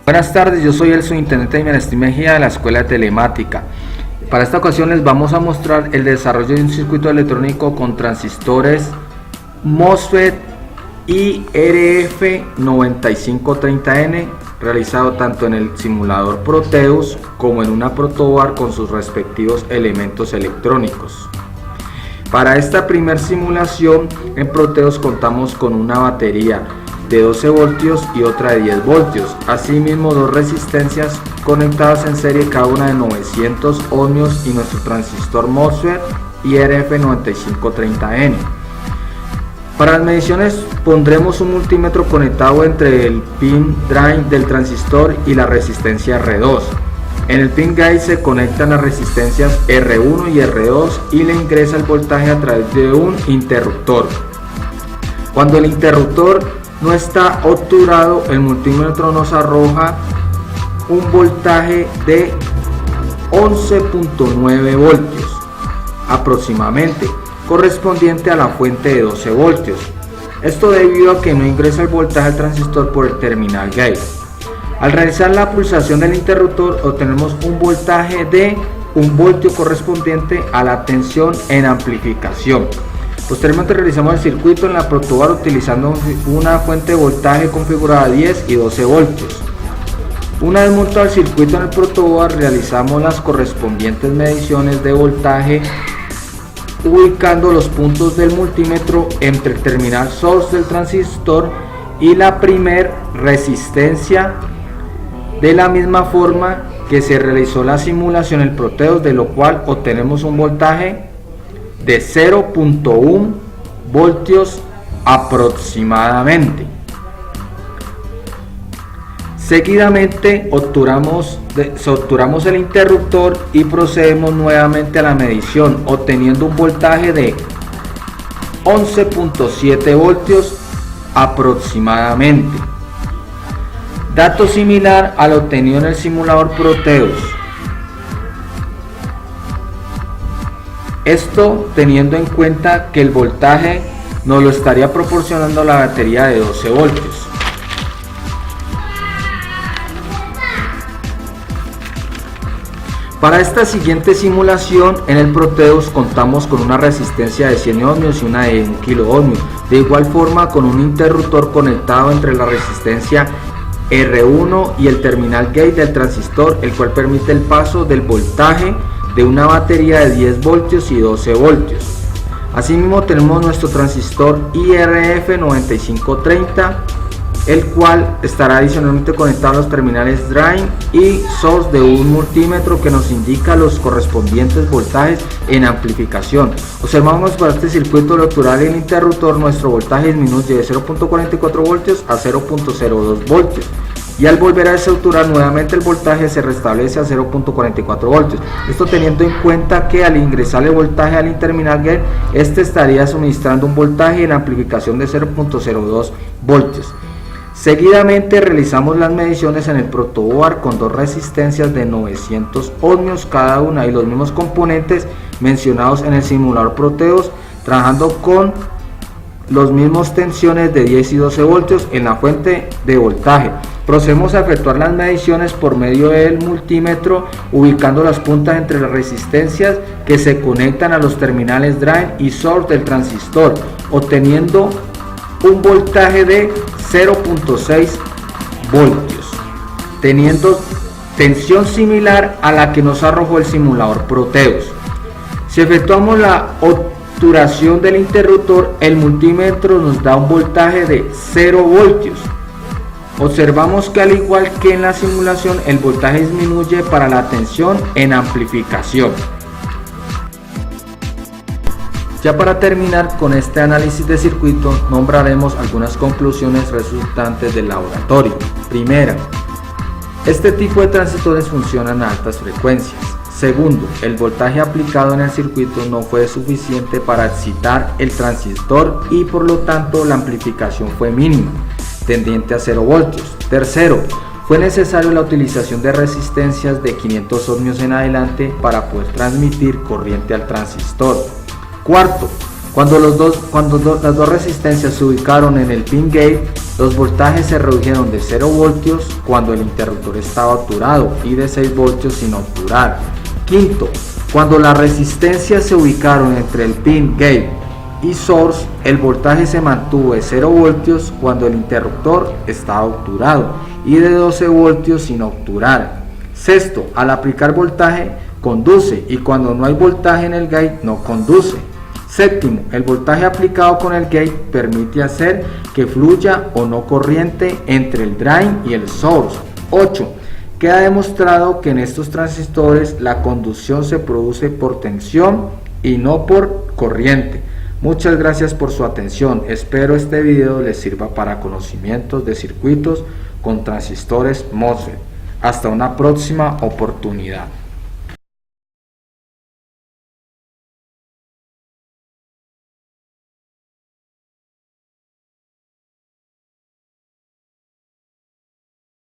Buenas tardes, yo soy el subintendente de Menestín Mejía de la Escuela de Telemática. Para esta ocasión les vamos a mostrar el desarrollo de un circuito electrónico con transistores MOSFET y RF9530N realizado tanto en el simulador Proteus como en una protoboard con sus respectivos elementos electrónicos. Para esta primera simulación en Proteus contamos con una batería de 12 voltios y otra de 10 voltios, asimismo dos resistencias conectadas en serie, cada una de 900 ohmios, y nuestro transistor MOSFET y RF9530N. Para las mediciones pondremos un multímetro conectado entre el pin drain del transistor y la resistencia R2. En el pin gate se conectan las resistencias R1 y R2 y le ingresa el voltaje a través de un interruptor. Cuando el interruptor no está obturado, el multímetro nos arroja un voltaje de 11.9 voltios aproximadamente, correspondiente a la fuente de 12 voltios. Esto debido a que no ingresa el voltaje al transistor por el terminal gate. Al realizar la pulsación del interruptor obtenemos un voltaje de 1 voltio correspondiente a la tensión en amplificación. Posteriormente realizamos el circuito en la protoboard utilizando una fuente de voltaje configurada a 10 y 12 voltios. Una vez montado el circuito en el protoboard, realizamos las correspondientes mediciones de voltaje ubicando los puntos del multímetro entre el terminal source del transistor y la primer resistencia, de la misma forma que se realizó la simulación en el Proteus, de lo cual obtenemos un voltaje de 0.1 voltios aproximadamente. Seguidamente obturamos el interruptor y procedemos nuevamente a la medición, obteniendo un voltaje de 11.7 voltios aproximadamente. Dato similar al obtenido en el simulador Proteus. Esto teniendo en cuenta que el voltaje nos lo estaría proporcionando la batería de 12 voltios. Para esta siguiente simulación en el Proteus contamos con una resistencia de 100 ohmios y una de 1 kilo ohmios, de igual forma con un interruptor conectado entre la resistencia R1 y el terminal gate del transistor, el cual permite el paso del voltaje de una batería de 10 voltios y 12 voltios. Asimismo tenemos nuestro transistor IRF9530, el cual estará adicionalmente conectado a los terminales drain y source de un multímetro que nos indica los correspondientes voltajes en amplificación. Observamos para este circuito electoral el interruptor, nuestro voltaje disminuye de 0.44 voltios a 0.02 voltios. Y al volver a desauturar nuevamente el voltaje se restablece a 0.44 voltios. Esto teniendo en cuenta que al ingresar el voltaje al terminal gate, este estaría suministrando un voltaje en amplificación de 0.02 voltios. Seguidamente realizamos las mediciones en el protoboard con dos resistencias de 900 ohmios cada una y los mismos componentes mencionados en el simulador Proteus, trabajando con los mismos tensiones de 10 y 12 voltios en la fuente de voltaje. Procedemos a efectuar las mediciones por medio del multímetro, ubicando las puntas entre las resistencias que se conectan a los terminales drain y source del transistor, obteniendo un voltaje de 0.6 voltios, teniendo tensión similar a la que nos arrojó el simulador Proteus. Si efectuamos la obturación del interruptor, el multímetro nos da un voltaje de 0 voltios. Observamos que al igual que en la simulación, el voltaje disminuye para la tensión en amplificación. Ya para terminar con este análisis de circuito, nombraremos algunas conclusiones resultantes del laboratorio. Primera, este tipo de transistores funcionan a altas frecuencias. Segundo, el voltaje aplicado en el circuito no fue suficiente para excitar el transistor y por lo tanto la amplificación fue mínima, tendiente a 0 voltios. Tercero, fue necesario la utilización de resistencias de 500 ohmios en adelante para poder transmitir corriente al transistor. Cuarto, cuando las dos resistencias se ubicaron en el pin gate, Los voltajes se redujeron de 0 voltios cuando el interruptor estaba obturado y de 6 voltios sin obturar. Quinto, cuando las resistencias se ubicaron entre el pin gate y source, el voltaje se mantuvo de 0 voltios cuando el interruptor estaba obturado y de 12 voltios sin obturar. Sexto, al aplicar voltaje conduce y cuando no hay voltaje en el gate no conduce. Séptimo, el voltaje aplicado con el gate permite hacer que fluya o no corriente entre el drain y el source. 8. Queda demostrado que en estos transistores la conducción se produce por tensión y no por corriente. Muchas gracias por su atención. Espero este video les sirva para conocimientos de circuitos con transistores MOSFET. Hasta una próxima oportunidad.